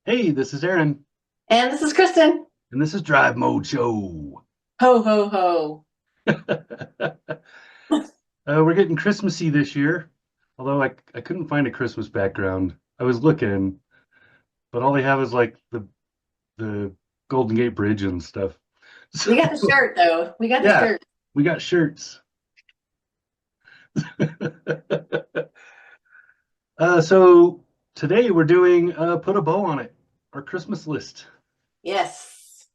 Hey, this is Aaron, And this is Kristen. and this is Drive Mode Show. Ho, ho, ho. We're getting Christmassy this year, although I couldn't find a Christmas background. I was looking, but all they have is like the Golden Gate Bridge and stuff. We got the So shirt, though. We got the yeah, shirt. we got shirts. So today we're doing Put a Bow on It, our Christmas list. Yes.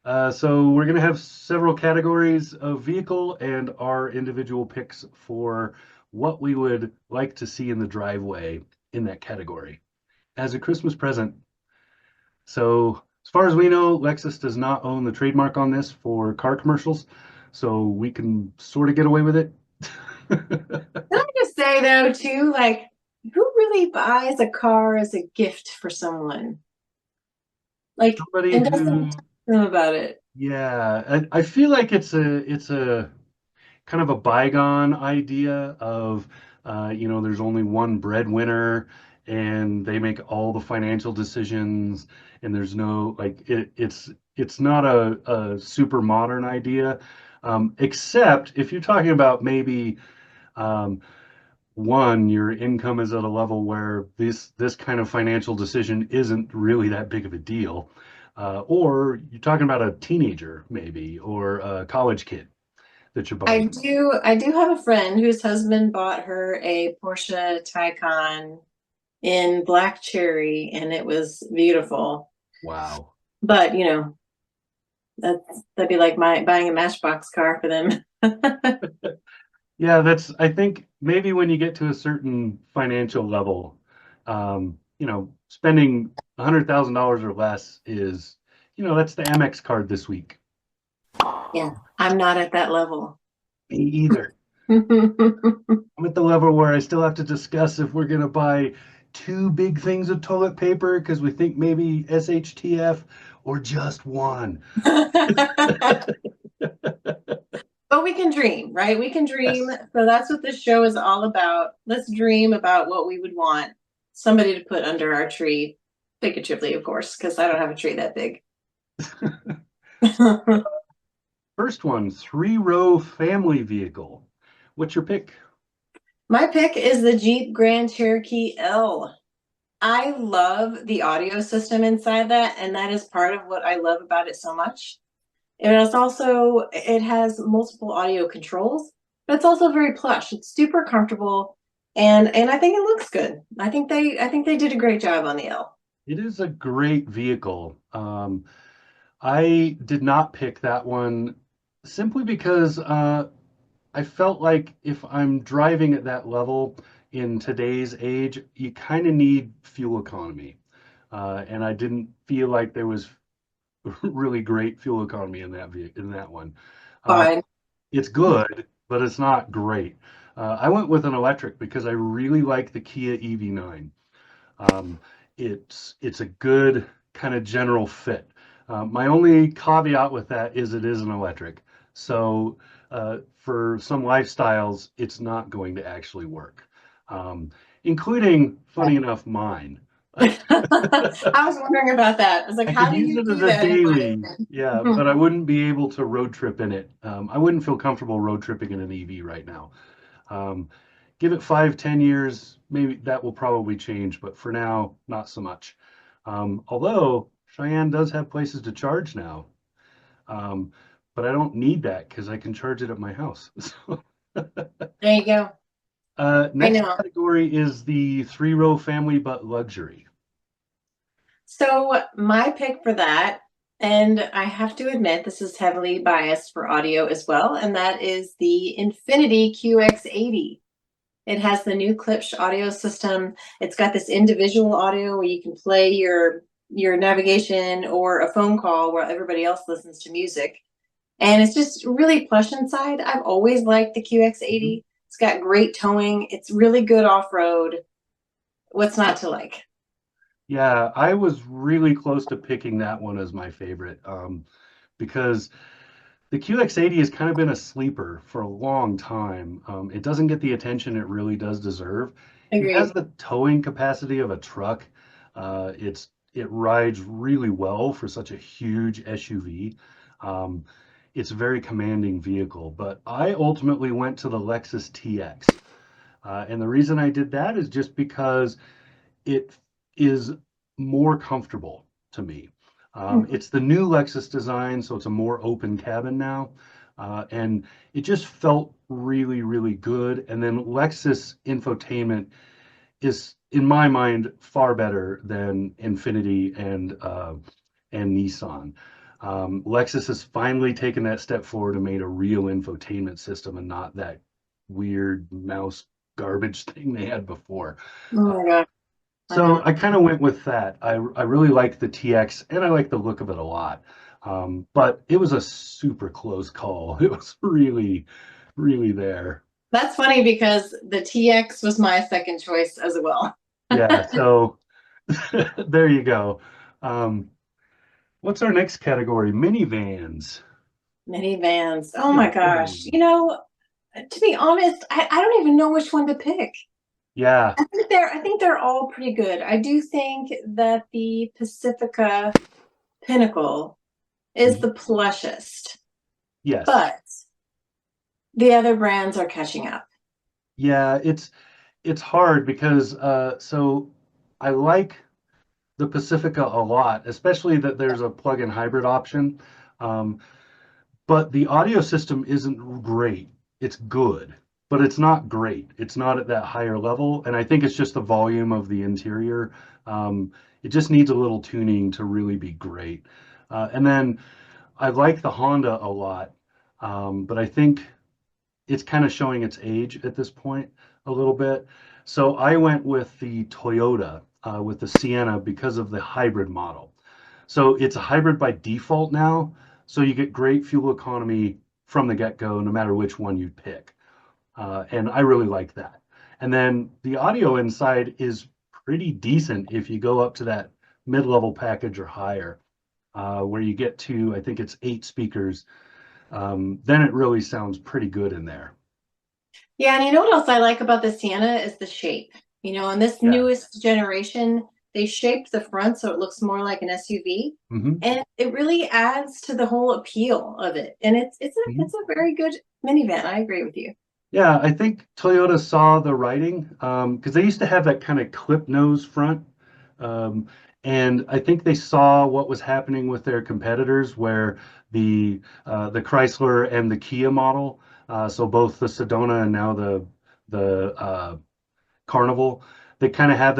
So we're going to have several categories of vehicle and our individual picks for what we would like to see in the driveway in that category as a Christmas present. So as far as we know, Lexus does not own the trademark on this for car commercials, so we can sort of get away with it. Can I just say, though, too, like, who really buys a car as a gift for someone? Like, Somebody and doesn't who, talk to them about it. yeah, I feel like it's a kind of a bygone idea of there's only one breadwinner and they make all the financial decisions and there's no like it's not a super modern idea, except if you're talking about maybe um, one, your income is at a level where this kind of financial decision isn't really that big of a deal, or you're talking about a teenager maybe or a college kid that you're I buying. do, I do have a friend whose husband bought her a Porsche Taycan in black cherry, and it was beautiful. Wow. But, that'd be like my buying a Matchbox car for them. Yeah, that's, I think maybe when you get to a certain financial level, spending $100,000 or less is, that's the Amex card this week. Yeah, I'm not at that level. Me either. I'm at the level where I still have to discuss if we're going to buy two big things of toilet paper because we think maybe SHTF or just one. But we can dream, right? We can dream. Yes. So that's what this show is all about. Let's dream about what we would want somebody to put under our tree, figuratively, of course, because I don't have a tree that big. First one, three-row family vehicle. What's your pick? My pick is the Jeep Grand Cherokee L. I love the audio system inside that, and that is part of what I love about it so much. And it's also, it has multiple audio controls, but it's also very plush. It's super comfortable, and I think it looks good. I think they did a great job on the L. It is a great vehicle. I did not pick that one simply because I felt like if I'm driving at that level in today's age, you kind of need fuel economy. And I didn't feel like there was really great fuel economy in that one. Uh, Fine. it's good, but it's not great. I went with an electric because I really like the Kia EV9. Um, it's a good kind of general fit. My only caveat with that is it is an electric. So for some lifestyles, it's not going to actually work, including, funny enough, mine. I was wondering about that. I was like, I could how do use you it as do a that in daily, yeah, my but I wouldn't be able to road trip in it. I wouldn't feel comfortable road tripping in an EV right now. Um, Give it 5, 10 years, maybe that will probably change, but for now, not so much. Although Cheyenne does have places to charge now, um, but I don't need that because I can charge it at my house. There you go. I Next know. category is the three-row family but luxury. So my pick for that, and I have to admit this is heavily biased for audio as well, and that is the Infinity QX80. It has the new Klipsch audio system. It's got this individual audio where you can play your navigation or a phone call where everybody else listens to music. And it's just really plush inside. I've always liked the Mhm. QX80. It's got great towing. It's really good off-road. What's not to like? Yeah, I was really close to picking that one as my favorite, because the QX80 has kind of been a sleeper for a long time. It doesn't get the attention it really does deserve. It has Agreed. the towing capacity of a truck. It's it rides really well for such a huge SUV. Um, it's a very commanding vehicle, but I ultimately went to the Lexus TX. And the reason I did that is just because it is more comfortable to me. It's the new Lexus design, so it's a more open cabin now. And it just felt really, really good. And then Lexus infotainment is, in my mind, far better than Infiniti and Nissan. Lexus has finally taken that step forward and made a real infotainment system and not that weird mouse garbage thing they had before. Oh Uh, my God. I so know. I kind of went with that. I really like the TX and I like the look of it a lot. But it was a super close call. It was really, really there. That's funny because the TX was my second choice as well. Yeah, so there you go. Um, what's our next category? Minivans. Minivans. Oh Yeah, my gosh. minivans. To be honest, I don't even know which one to pick. Yeah, I think they're all pretty good. I do think that the Pacifica Pinnacle is mhm, the plushest, yes. but the other brands are catching up. Yeah, it's hard because so I like the Pacifica a lot, especially that there's a plug-in hybrid option. Um, but the audio system isn't great. It's good, but it's not great. It's not at that higher level, and I think it's just the volume of the interior. It just needs a little tuning to really be great. And then I like the Honda a lot, but I think it's kind of showing its age at this point a little bit. So I went with the Toyota with the Sienna because of the hybrid model. So it's a hybrid by default now. So you get great fuel economy from the get-go, no matter which one you pick. And I really like that. And then the audio inside is pretty decent if you go up to that mid-level package or higher, where you get to, I think it's 8 speakers. Then it really sounds pretty good in there. Yeah, and you know what else I like about the Sienna is the shape. In this Yeah. newest generation, they shaped the front so it looks more like an SUV, Hmm. and it really adds to the whole appeal of it. And Hmm. it's a very good minivan. I agree with you. Yeah, I think Toyota saw the writing because they used to have that kind of clip nose front. Um, and I think they saw what was happening with their competitors, where the Chrysler and the Kia model, so both the Sedona and now the Carnival, they kind of have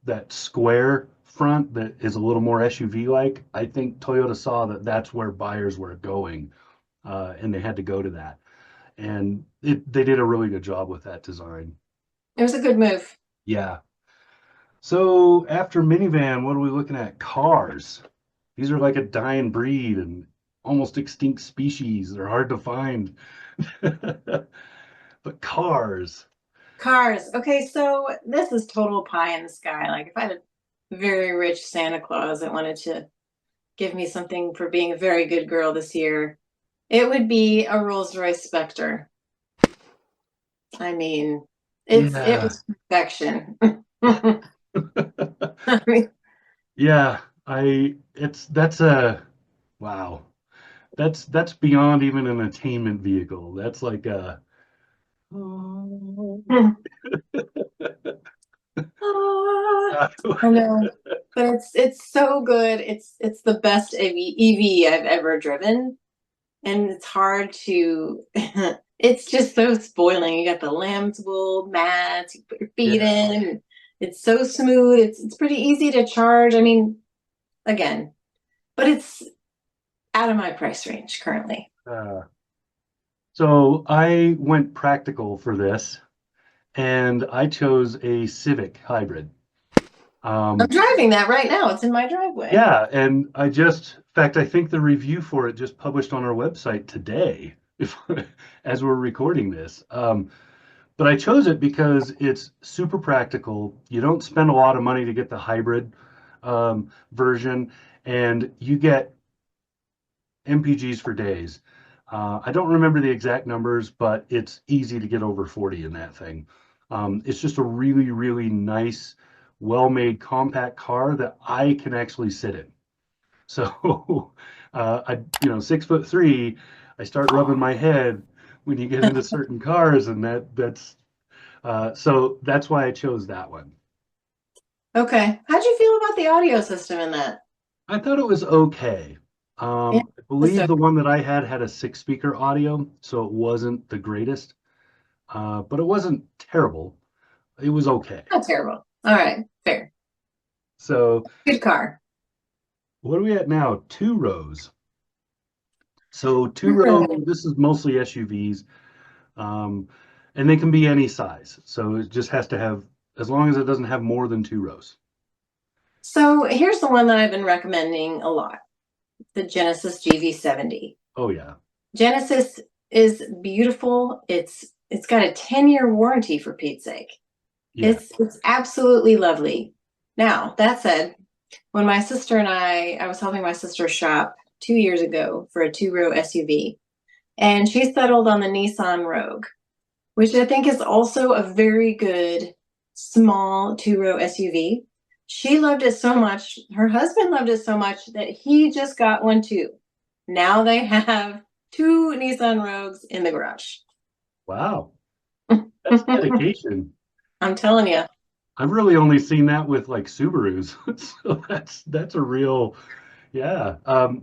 that square front that is a little more SUV like. I think Toyota saw that that's where buyers were going, and they had to go to that. And they did a really good job with that design. It was a good move. Yeah. So after minivan, what are we looking at? Cars. These are like a dying breed and almost extinct species. They're hard to find. But cars. Cars. Okay, so this is total pie in the sky. Like if I had a very rich Santa Claus that wanted to give me something for being a very good girl this year, it would be a Rolls-Royce Spectre. I mean, it Yeah. was perfection. I mean, Yeah. I it's that's a wow. That's beyond even an attainment vehicle. That's like a ah, I know, but it's so good. It's the best EV I've ever driven, and it's hard to. It's just so spoiling. You got the lamb's wool mats. You put your feet yeah. in. It's so smooth. It's pretty easy to charge. I mean, again, but it's out of my price range currently. Uh, so I went practical for this and I chose a Civic hybrid. I'm Um, driving that right now. It's in my driveway. yeah, and in fact, I think the review for it just published on our website today, if as we're recording this. But I chose it because it's super practical. You don't spend a lot of money to get the hybrid version, and you get MPGs for days. I don't remember the exact numbers, but it's easy to get over 40 in that thing. It's just a really, really nice, well-made compact car that I can actually sit in. So, I 6'3", I start rubbing my head when you get into certain cars, and so that's why I chose that one. Okay. How'd you feel about the audio system in that? I thought it was okay. Yeah, I believe the one that I had a six-speaker audio, so it wasn't the greatest, but it wasn't terrible. It was okay. not terrible. All right, fair. So Good car. what are we at now? Two rows. So two row, this is mostly SUVs, um, and they can be any size. So it just has to have, as long as it doesn't have more than two rows. So here's the one that I've been recommending a lot, the Genesis GV70. Oh yeah, Genesis is beautiful. It's got a 10-year warranty for Pete's sake. yeah. It's absolutely lovely. Now, that said, when my sister and I was helping my sister shop 2 years ago for a two-row SUV, and she settled on the Nissan Rogue, which I think is also a very good small two-row SUV. She loved it so much, her husband loved it so much that he just got one too. Now they have two Nissan Rogues in the garage. Wow, that's dedication. I'm telling you. I've really only seen that with like Subarus. So that's a real, yeah.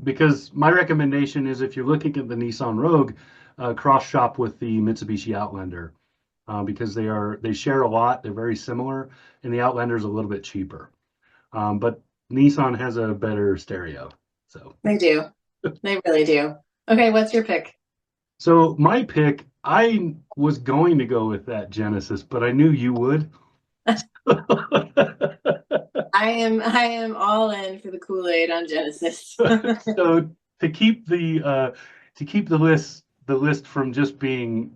Because my recommendation is if you're looking at the Nissan Rogue, cross shop with the Mitsubishi Outlander, because they share a lot. They're very similar, and the Outlander's a little bit cheaper. But Nissan has a better stereo. So They do. They really do. Okay, what's your pick? so my pick, I was going to go with that Genesis, but I knew you would. I am all in for the Kool-Aid on Genesis. So to keep the list from just being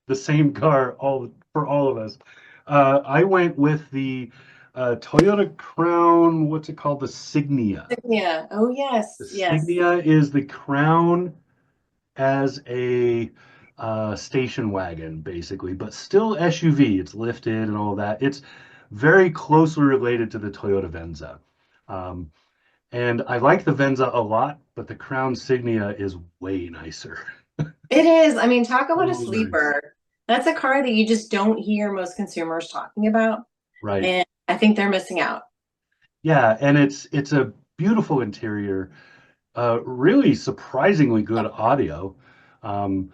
the same car all for all of us, I went with the Toyota Crown. What's it called? The Signia. Yeah. Oh The yes, yes. Signia is the Crown as a station wagon, basically, but still SUV. It's lifted and all that. It's very closely related to the Toyota Venza. Um, and I like the Venza a lot, but the Crown Signia is way nicer. It is. I mean, talk about a So nice. sleeper. That's a car that you just don't hear most consumers talking about, Right. and I think they're missing out. Yeah, and it's a beautiful interior, really surprisingly good audio. Um,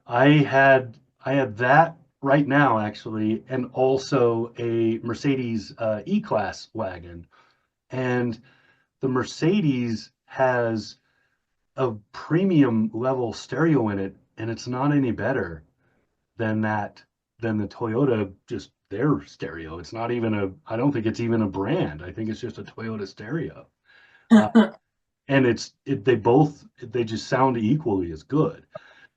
I had that right now actually, and also a Mercedes E-Class wagon. And the Mercedes has a premium level stereo in it, and it's not any better than the Toyota, just their stereo. It's not even I don't think it's even a brand. I think it's just a Toyota stereo. Uh, and they just sound equally as good.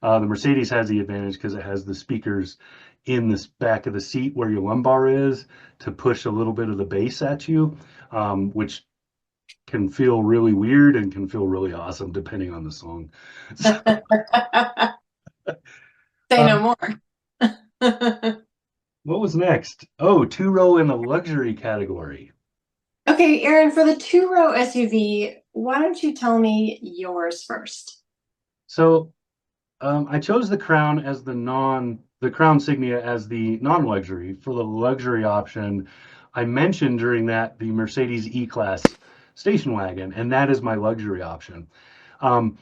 The Mercedes has the advantage because it has the speakers in this back of the seat where your lumbar is to push a little bit of the bass at you, which can feel really weird and can feel really awesome depending on the song. So, Say no um, more. what was next? Oh, two-row in the luxury category. Okay, Aaron, for the two-row SUV, why don't you tell me yours first? So I chose the Crown Signia as the non-luxury. For the luxury option, I mentioned during that the Mercedes E-Class station wagon, and that is my luxury option. Um,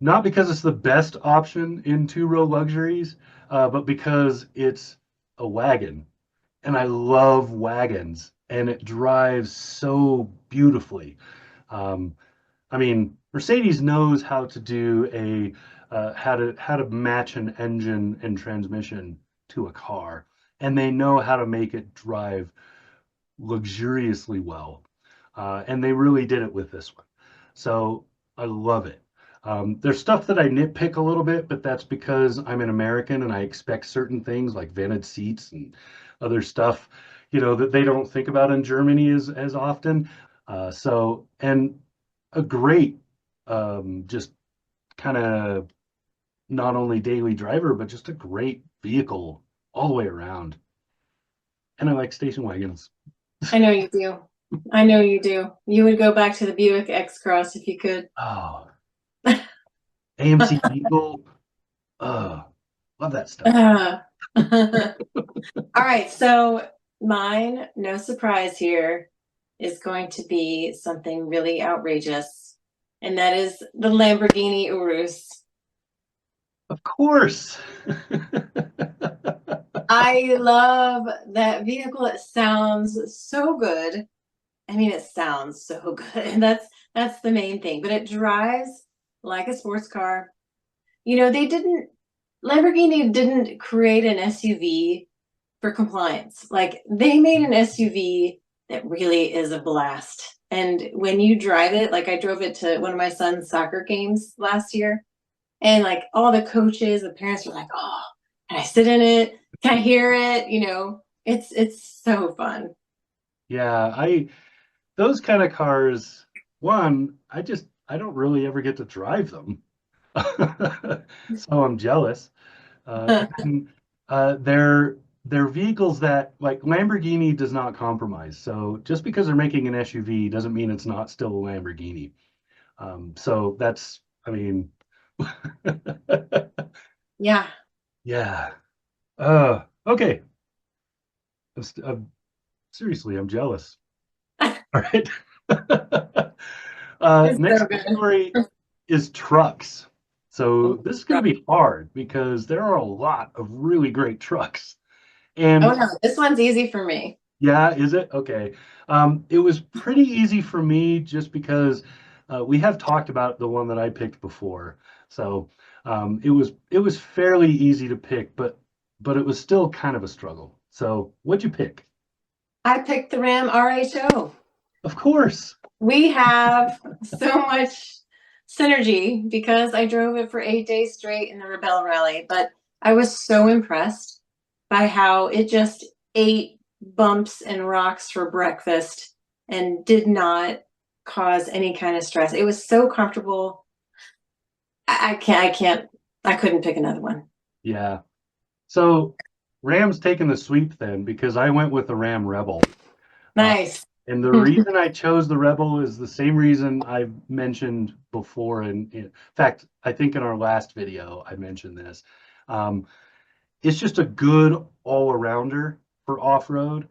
Not because it's the best option in two-row luxuries, but because it's a wagon, and I love wagons, and it drives so beautifully. Um, I mean, Mercedes knows how to do how to match an engine and transmission to a car, and they know how to make it drive luxuriously well. And they really did it with this one. So I love it. There's stuff that I nitpick a little bit, but that's because I'm an American and I expect certain things like vented seats and other stuff, that they don't think about in Germany as often. And a great, just kind of not only daily driver, but just a great vehicle all the way around. And I like station wagons. I know you do. I know you do. You would go back to the Buick X-Cross if you could. Oh, AMC Eagle. Oh, love that stuff. All right, so mine, no surprise here, is going to be something really outrageous, and that is the Lamborghini Urus. Of course. I love that vehicle. It sounds so good. I mean, it sounds so good. And that's the main thing. But it drives like a sports car. You know, Lamborghini didn't create an SUV for compliance. Like they made an SUV that really is a blast. And when you drive it, like I drove it to one of my son's soccer games last year, and like all the coaches, the parents were like, "Oh, can I sit in it? Can I hear it?" You know, it's so fun. Yeah, I those kind of cars, one, I don't really ever get to drive them. So I'm jealous. And they're vehicles that like Lamborghini does not compromise. So just because they're making an SUV doesn't mean it's not still a Lamborghini. So that's, I mean, Yeah. yeah. Okay. Seriously, I'm jealous. All right. It's Next so good. category is trucks. So this is going to be hard because there are a lot of really great trucks. Oh And no, this one's easy for me. yeah, is it? Okay. It was pretty easy for me just because we have talked about the one that I picked before. So it was fairly easy to pick, but it was still kind of a struggle. So what'd you pick? I picked the Ram RHO. Of course. We have so much synergy because I drove it for 8 days straight in the Rebel Rally, but I was so impressed by how it just ate bumps and rocks for breakfast and did not cause any kind of stress. It was so comfortable. I couldn't pick another one. Yeah. So Ram's taking the sweep then because I went with the Ram Rebel. Uh, Nice. and the reason I chose the Rebel is the same reason I've mentioned before. And in fact, I think in our last video, I mentioned this. Um, it's just a good all-arounder for off-road.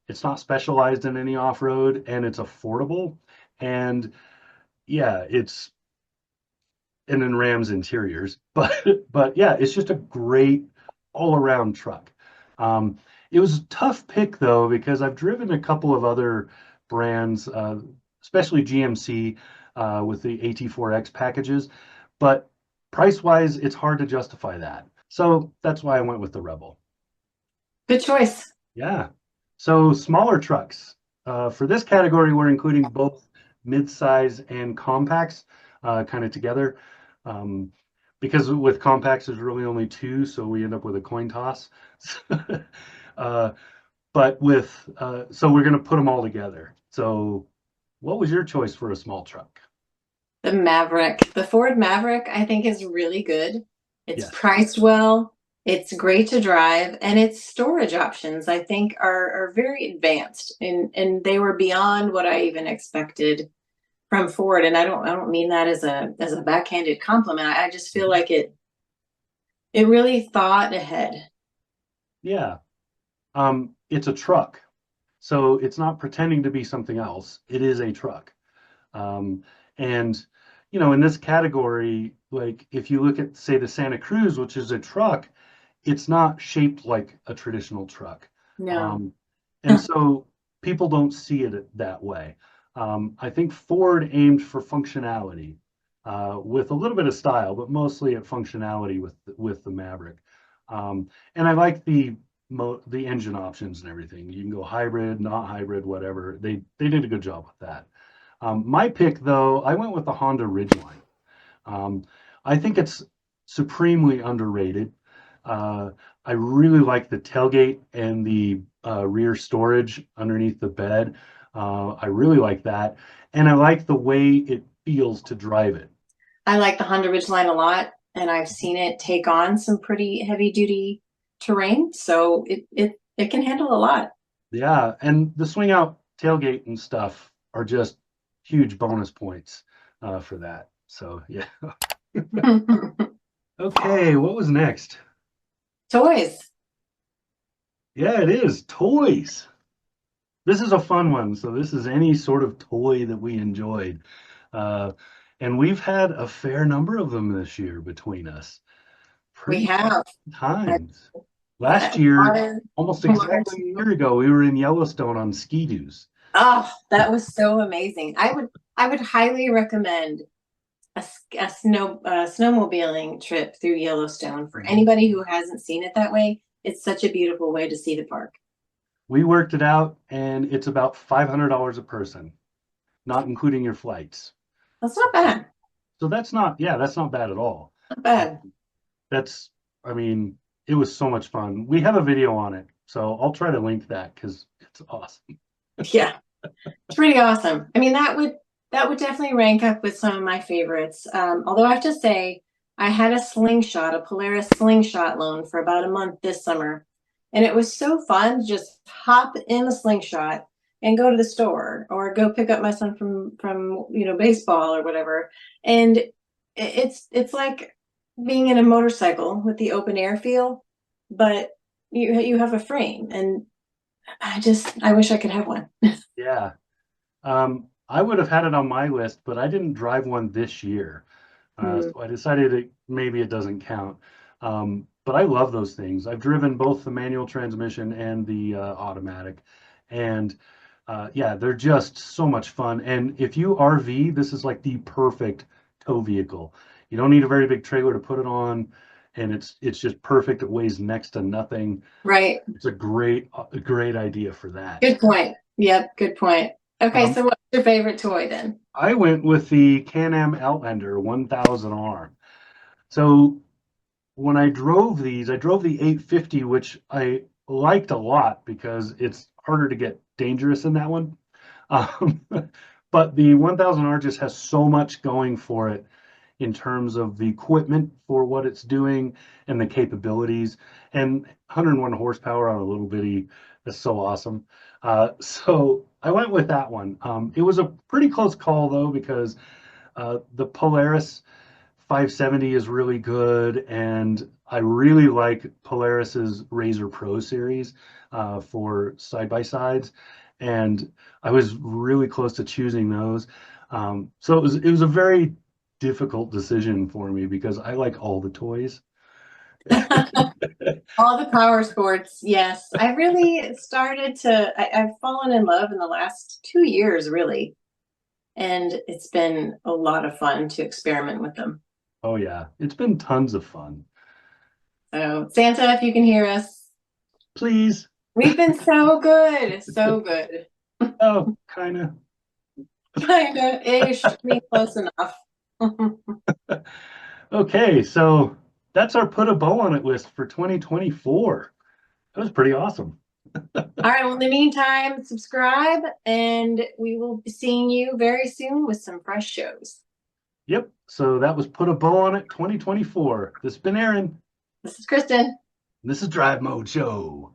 It's not specialized in any off-road and it's affordable. And yeah, it's and then Ram's interiors. But yeah, it's just a great all-around truck. It was a tough pick though because I've driven a couple of other brands, especially GMC with the AT4X packages, but price-wise, it's hard to justify that. So that's why I went with the Rebel. Good choice. Yeah. So smaller trucks. For this category, we're including both mid-size and compacts kind of together. Um, because with compacts, there's really only two, so we end up with a coin toss. uh, so we're going to put them all together. So what was your choice for a small truck? The Maverick, the Ford Maverick, I think is really good. It's Yes. priced well. It's great to drive, and its storage options I think are very advanced, and they were beyond what I even expected from Ford. And I don't mean that as a backhanded compliment. I just feel like it really thought ahead. Yeah. It's a truck. So it's not pretending to be something else. It is a truck. Um, and in this category, like if you look at, say, the Santa Cruz, which is a truck, it's not shaped like a traditional truck. No. Um, and so people don't see it that way. I think Ford aimed for functionality with a little bit of style, but mostly at functionality with the Maverick. And I like the engine options and everything. You can go hybrid, not hybrid, whatever. They did a good job with that. My pick, though, I went with the Honda Ridgeline. Um, I think it's supremely underrated. Uh, I really like the tailgate and the rear storage underneath the bed. I really like that. And I like the way it feels to drive it. I like the Honda Ridgeline a lot, and I've seen it take on some pretty heavy duty terrain, so it can handle a lot. Yeah, and the swing out tailgate and stuff are just huge bonus points for that. So yeah. Okay, what was next? Toys. Yeah, it is toys. This is a fun one. So this is any sort of toy that we enjoyed. Uh, and we've had a fair number of them this year between us. We Pretty fun have times. Last year, water, almost water. exactly a year ago, we were in Yellowstone on Ski-Doos. Oh, that was so amazing. I would highly recommend a snowmobiling trip through Yellowstone for Mhm. anybody who hasn't seen it that way. It's such a beautiful way to see the park. We worked it out, and it's about $500 a person, not including your flights. That's not bad. So that's not, yeah, that's not bad at all. Not Uh, bad. that's, I mean, it was so much fun. We have a video on it, so I'll try to link that because it's awesome. Yeah, it's pretty awesome. I mean, that would definitely rank up with some of my favorites. Although I have to say, I had a Polaris slingshot loan for about a month this summer, and it was so fun to just hop in the slingshot and go to the store or go pick up my son from baseball or whatever. And it's like being in a motorcycle with the open air feel, but you have a frame, and I wish I could have one. Yeah. I would have had it on my list, but I didn't drive one this year. So I decided maybe it doesn't count. But I love those things. I've driven both the manual transmission and the automatic. And yeah, they're just so much fun. And if you RV, this is like the perfect tow vehicle. You don't need a very big trailer to put it on, and it's just perfect. It weighs next to nothing. Right. It's a great idea for that. Good point. Yep, good point. Okay, Um, so what's your favorite toy then? I went with the Can-Am Outlander 1000R. So when I drove these, I drove the 850, which I liked a lot because it's harder to get dangerous in that one. Um, but the 1000R just has so much going for it in terms of the equipment for what it's doing and the capabilities. And 101 horsepower on a little bitty is so awesome. So I went with that one. It was a pretty close call though, because the Polaris 570 is really good, and I really like Polaris's Razor Pro series for side by sides, and I was really close to choosing those. So it was a very difficult decision for me because I like all the toys. All the power sports, yes. I really started I've fallen in love in the last 2 years, really. And it's been a lot of fun to experiment with them. Oh yeah, it's been tons of fun. So, Santa, if you can hear us, Please. we've been so good, so good. Oh, kind of. Kind of ish, I mean, close enough. Okay, so that's our put a bow on it list for 2024. That was pretty awesome. All right, well, in the meantime, subscribe, and we will be seeing you very soon with some fresh shows. Yep. So that was Put a Bow on It 2024. This has been Aaron. This is Kristen. This is Drive Mode Show.